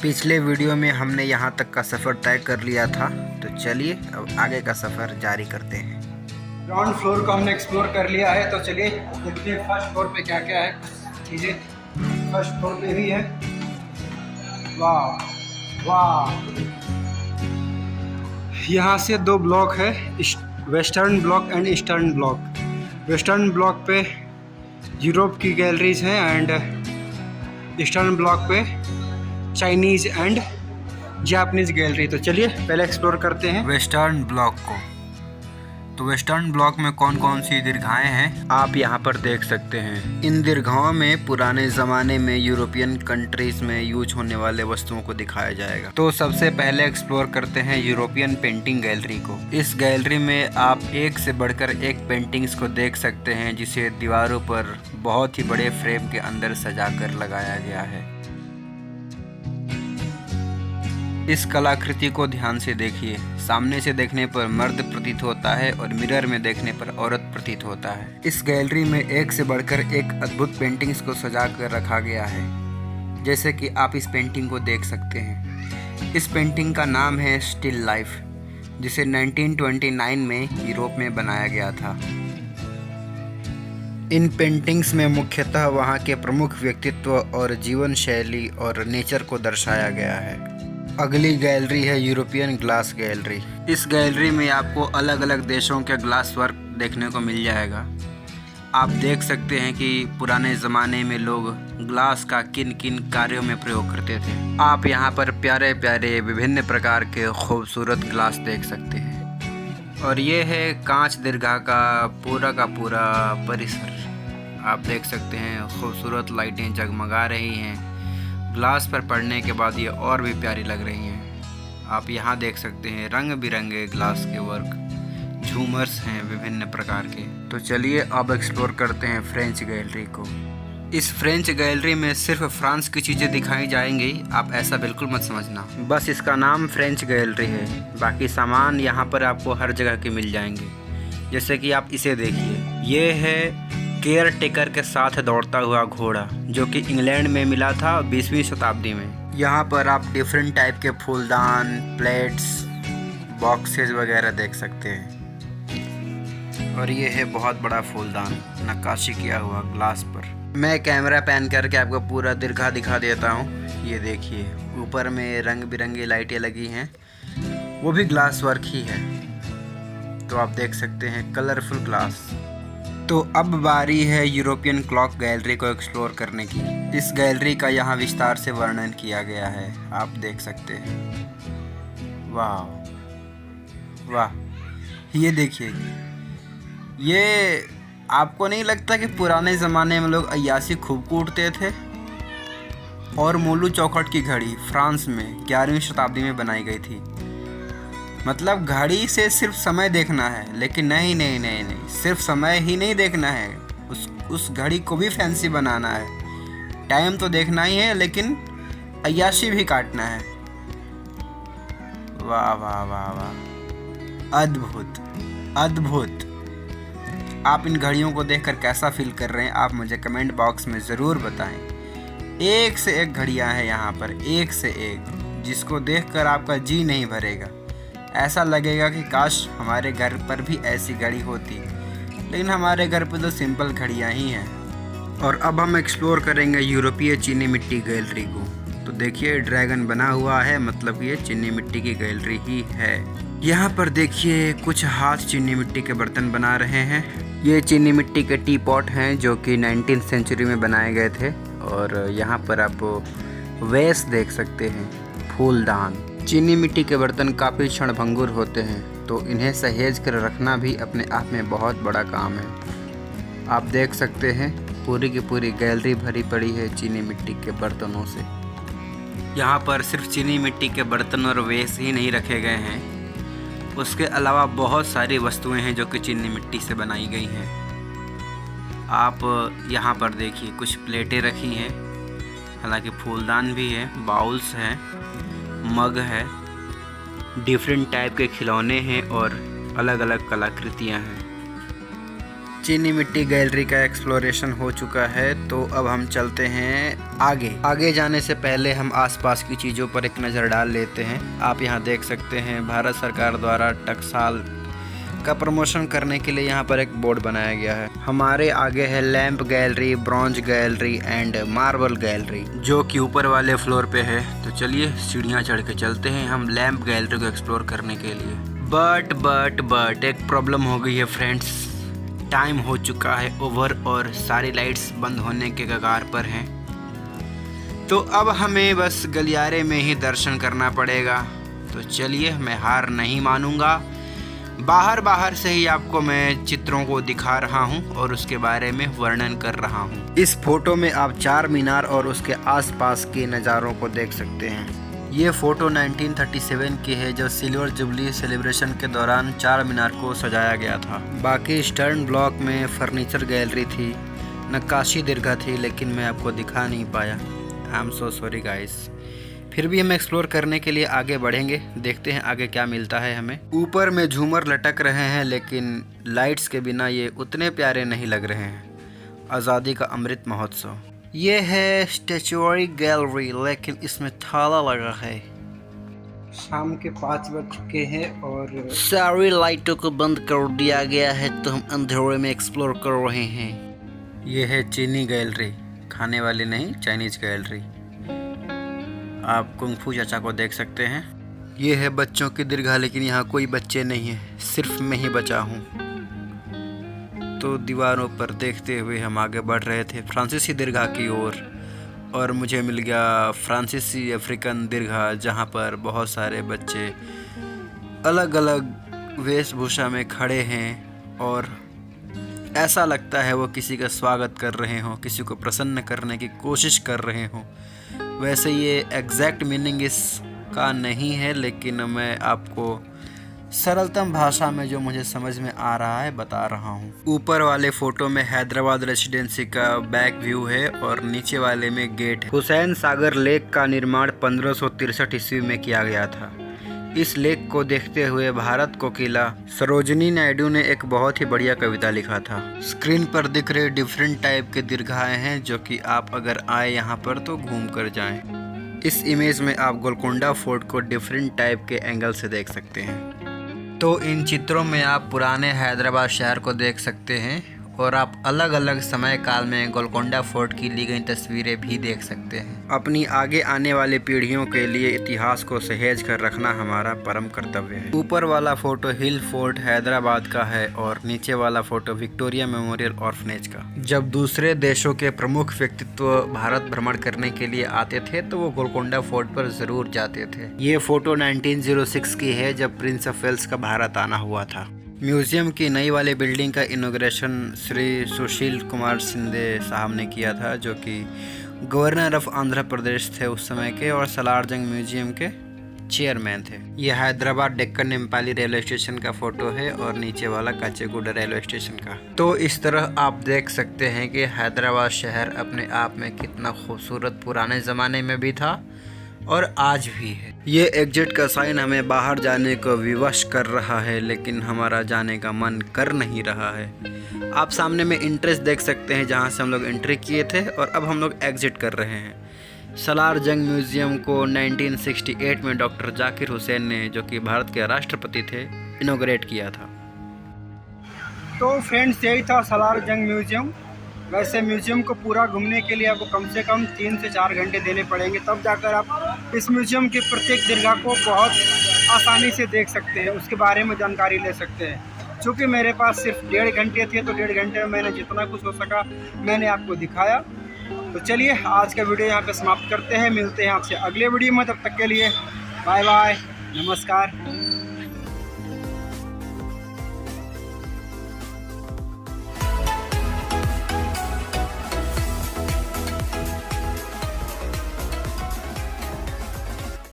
पिछले वीडियो में हमने यहाँ तक का सफ़र तय कर लिया था, तो चलिए अब आगे का सफ़र जारी करते हैं। ग्राउंड फ्लोर को हमने एक्सप्लोर कर लिया है, तो चलिए देखते हैं फर्स्ट फ्लोर पे क्या क्या है चीज़ें। फर्स्ट फ्लोर पे भी है। वाह वाह, यहाँ से दो ब्लॉक है, western block and eastern block. Western block पे यूरोप की गैलरीज हैं एंड ईस्टर्न ब्लॉक पे चाइनीज़ एंड जापानीज़ गैलरी। तो चलिए पहले एक्सप्लोर करते हैं वेस्टर्न ब्लॉक को। तो वेस्टर्न ब्लॉक में कौन कौन सी दीर्घाएं हैं आप यहाँ पर देख सकते हैं। इन दीर्घाओं में पुराने ज़माने में यूरोपियन कंट्रीज़ में यूज होने वाले वस्तुओं को दिखाया जाएगा। तो सबसे पहले एक्सप्लोर करते हैं यूरोपियन पेंटिंग गैलरी को। इस गैलरी में आप एक से बढ़कर एक पेंटिंग्स को देख सकते हैं, जिसे दीवारों पर बहुत ही बड़े फ्रेम के अंदर सजा कर लगाया गया है। इस कलाकृति को ध्यान से देखिए। सामने से देखने पर मर्द प्रतीत होता है और मिरर में देखने पर औरत प्रतीत होता है। इस गैलरी में एक से बढ़कर एक अद्भुत पेंटिंग्स को सजा कर रखा गया है, जैसे कि आप इस पेंटिंग को देख सकते हैं। इस पेंटिंग का नाम है स्टिल लाइफ, जिसे 1929 में यूरोप में बनाया गया था। इन पेंटिंग्स में मुख्यतः वहाँ के प्रमुख व्यक्तित्व और जीवन शैली और नेचर को दर्शाया गया है। अगली गैलरी है यूरोपियन ग्लास गैलरी। इस गैलरी में आपको अलग अलग देशों के ग्लास वर्क देखने को मिल जाएगा। आप देख सकते हैं कि पुराने ज़माने में लोग ग्लास का किन किन कार्यों में प्रयोग करते थे। आप यहाँ पर प्यारे प्यारे विभिन्न प्रकार के खूबसूरत ग्लास देख सकते हैं। और ये है कांच दीर्घा का पूरा परिसर। आप देख सकते हैं खूबसूरत लाइटें जगमगा रही हैं। ग्लास पर पड़ने के बाद ये और भी प्यारी लग रही हैं। आप यहाँ देख सकते हैं रंग बिरंगे ग्लास के वर्क, झूमर्स हैं विभिन्न प्रकार के। तो चलिए अब एक्सप्लोर करते हैं फ्रेंच गैलरी को। इस फ्रेंच गैलरी में सिर्फ फ्रांस की चीज़ें दिखाई जाएंगी, आप ऐसा बिल्कुल मत समझना। बस इसका नाम फ्रेंच गैलरी है, बाकी सामान यहाँ पर आपको हर जगह के मिल जाएंगे। जैसे कि आप इसे देखिए, ये है केयर टेकर के साथ दौड़ता हुआ घोड़ा, जो कि इंग्लैंड में मिला था 20वीं शताब्दी में। यहाँ पर आप डिफरेंट टाइप के फूलदान, प्लेट्स, बॉक्सेस वगैरह देख सकते हैं। और ये है बहुत बड़ा फूलदान, नक्काशी किया हुआ ग्लास पर। मैं कैमरा पैन करके आपको पूरा दीर्घा दिखा देता हूँ। ये देखिए, ऊपर में रंग बिरंगी लाइटें लगी हैं, वो भी ग्लास वर्क ही है। तो आप देख सकते हैं कलरफुल ग्लास। तो अब बारी है यूरोपियन क्लॉक गैलरी को एक्सप्लोर करने की। इस गैलरी का यहाँ विस्तार से वर्णन किया गया है, आप देख सकते हैं। वाह वाह, ये देखिए, ये आपको नहीं लगता कि पुराने ज़माने में लोग अय्यासी खूब कूटते थे? और मोलू चौखट की घड़ी फ्रांस में 11वीं शताब्दी में बनाई गई थी। मतलब घड़ी से सिर्फ समय देखना है, लेकिन नहीं, सिर्फ समय ही नहीं देखना है, उस घड़ी को भी फैंसी बनाना है। टाइम तो देखना ही है, लेकिन अय्याशी भी काटना है। वाह वाह वाह वाह, अद्भुत अद्भुत। आप इन घड़ियों को देखकर कैसा फील कर रहे हैं, आप मुझे कमेंट बॉक्स में ज़रूर बताएं। एक से एक घड़ियां हैं यहाँ पर, एक से एक, जिसको देखकर आपका जी नहीं भरेगा। ऐसा लगेगा कि काश हमारे घर पर भी ऐसी घड़ी होती, लेकिन हमारे घर पर तो सिंपल घड़ियाँ ही हैं। और अब हम एक्सप्लोर करेंगे यूरोपीय चीनी मिट्टी गैलरी को। तो देखिए, ड्रैगन बना हुआ है, मतलब ये चीनी मिट्टी की गैलरी ही है। यहाँ पर देखिए कुछ हाथ चीनी मिट्टी के बर्तन बना रहे हैं। ये चीनी मिट्टी के टी पॉट हैं, जो कि 19th सेंचुरी में बनाए गए थे। और यहाँ पर आप वेस देख सकते हैं, फूलदान। चीनी मिट्टी के बर्तन काफ़ी क्षणभंगुर होते हैं, तो इन्हें सहेज कर रखना भी अपने आप में बहुत बड़ा काम है। आप देख सकते हैं पूरी की पूरी गैलरी भरी पड़ी है चीनी मिट्टी के बर्तनों से। यहाँ पर सिर्फ चीनी मिट्टी के बर्तन और वेस ही नहीं रखे गए हैं, उसके अलावा बहुत सारी वस्तुएं हैं जो कि चीनी मिट्टी से बनाई गई हैं। आप यहाँ पर देखिए कुछ प्लेटें रखी हैं, हालांकि फूलदान भी है, बाउल्स हैं, मग है, डिफरेंट टाइप के खिलौने हैं और अलग अलग कलाकृतियाँ हैं। चीनी मिट्टी गैलरी का एक्सप्लोरेशन हो चुका है, तो अब हम चलते हैं आगे जाने से पहले हम आसपास की चीज़ों पर एक नज़र डाल लेते हैं। आप यहाँ देख सकते हैं भारत सरकार द्वारा टकसाल का प्रमोशन करने के लिए यहाँ पर एक बोर्ड बनाया गया है। हमारे आगे है lamp gallery, bronze gallery and marble gallery, जो कि ऊपर वाले फ्लोर पे है। तो चलिए सीढ़ियाँ चढ़ के चलते हैं हम लैंप गैलरी को एक्सप्लोर करने के लिए। बट एक प्रॉब्लम हो गई है फ्रेंड्स, टाइम हो चुका है ओवर और सारी लाइट्स बंद होने के कगार पर हैं। तो अब हमें बस गलियारे में ही दर्शन करना पड़ेगा। तो चलिए, मैं हार नहीं मानूंगा। बाहर से ही आपको मैं चित्रों को दिखा रहा हूं और उसके बारे में वर्णन कर रहा हूं। इस फोटो में आप चार मीनार और उसके आसपास के नज़ारों को देख सकते हैं। ये फ़ोटो 1937 की है, जो सिल्वर जुबली सेलिब्रेशन के दौरान चार मीनार को सजाया गया था। बाकी ईस्टर्न ब्लॉक में फर्नीचर गैलरी थी, नक्काशी दीर्घा थी, लेकिन मैं आपको दिखा नहीं पाया। I am so sorry guys. फिर भी हम एक्सप्लोर करने के लिए आगे बढ़ेंगे, देखते हैं आगे क्या मिलता है हमें। ऊपर में झूमर लटक रहे हैं, लेकिन लाइट्स के बिना ये उतने प्यारे नहीं लग रहे हैं। आज़ादी का अमृत महोत्सव। ये है स्टैचुअरी गैलरी, लेकिन इसमें ताला लगा है। शाम के 5 बज चुके हैं और सारी लाइटों को बंद कर दिया गया है, तो हम अंधेरे में एक्सप्लोर कर रहे हैं। ये है चीनी गैलरी, खाने वाली नहीं, चाइनीज गैलरी। आप कुंग-फू चाचा को देख सकते हैं। ये है बच्चों की दीर्घा, लेकिन यहाँ कोई बच्चे नहीं है, सिर्फ मैं ही बचा हूँ। तो दीवारों पर देखते हुए हम आगे बढ़ रहे थे फ्रांसीसी दीर्घा की ओर, और मुझे मिल गया फ्रांसीसी अफ्रीकन दीर्घा, जहाँ पर बहुत सारे बच्चे अलग अलग वेशभूषा में खड़े हैं और ऐसा लगता है वो किसी का स्वागत कर रहे हों, किसी को प्रसन्न करने की कोशिश कर रहे हों। वैसे ये एग्जैक्ट मीनिंग इसका नहीं है, लेकिन मैं आपको सरलतम भाषा में जो मुझे समझ में आ रहा है बता रहा हूँ। ऊपर वाले फोटो में हैदराबाद रेसिडेंसी का बैक व्यू है और नीचे वाले में गेट है। हुसैन सागर लेक का निर्माण 1563 ईस्वी में किया गया था। इस लेक को देखते हुए भारत कोकिला सरोजिनी नायडू ने एक बहुत ही बढ़िया कविता लिखा था। स्क्रीन पर दिख रहे डिफरेंट टाइप के दीर्घाएं हैं, जो कि आप अगर आए यहाँ पर तो घूम कर जाएं। इस इमेज में आप गोलकोंडा फोर्ट को डिफरेंट टाइप के एंगल से देख सकते हैं। तो इन चित्रों में आप पुराने हैदराबाद शहर को देख सकते हैं और आप अलग अलग समय काल में गोलकोंडा फोर्ट की ली गई तस्वीरें भी देख सकते हैं। अपनी आगे आने वाली पीढ़ियों के लिए इतिहास को सहेज कर रखना हमारा परम कर्तव्य है। ऊपर वाला फोटो हिल फोर्ट हैदराबाद का है और नीचे वाला फोटो विक्टोरिया मेमोरियल ऑर्फनेज का। जब दूसरे देशों के प्रमुख व्यक्तित्व भारत भ्रमण करने के लिए आते थे तो वो गोलकोंडा फोर्ट पर जरूर जाते थे। ये फोटो 1906 की है, जब प्रिंस ऑफ वेल्स का भारत आना हुआ था। म्यूज़ियम की नई वाली बिल्डिंग का इनॉग्रेशन श्री सुशील कुमार शिंदे साहब ने किया था, जो कि गवर्नर ऑफ आंध्र प्रदेश थे उस समय के और सलारजंग म्यूज़ियम के चेयरमैन थे। यह हैदराबाद डेक्कन नेपाली रेलवे स्टेशन का फोटो है और नीचे वाला काचेगुडा रेलवे स्टेशन का। तो इस तरह आप देख सकते हैं कि हैदराबाद शहर अपने आप में कितना खूबसूरत पुराने ज़माने में भी था और आज भी है। ये एग्जिट का साइन हमें बाहर जाने को विवश कर रहा है, लेकिन हमारा जाने का मन कर नहीं रहा है। आप सामने में इंट्रेस देख सकते हैं, जहां से हम लोग एंट्री किए थे और अब हम लोग एग्जिट कर रहे हैं। सलार जंग म्यूज़ियम को 1968 में डॉक्टर जाकिर हुसैन ने, जो कि भारत के राष्ट्रपति थे, इनॉग्रेट किया था। तो फ्रेंड्स, यही था सलार जंग म्यूज़ियम। वैसे म्यूज़ियम को पूरा घूमने के लिए आपको कम से कम 3 से 4 घंटे देने पड़ेंगे, तब जाकर आप इस म्यूज़ियम की प्रत्येक दीर्घा को बहुत आसानी से देख सकते हैं, उसके बारे में जानकारी ले सकते हैं। चूँकि मेरे पास सिर्फ 1.5 घंटे थे, तो 1.5 घंटे में मैंने जितना कुछ हो सका मैंने आपको दिखाया। तो चलिए, आज का वीडियो यहाँ पे समाप्त करते हैं। मिलते हैं आपसे अगले वीडियो में, तब तक के लिए बाय बाय, नमस्कार।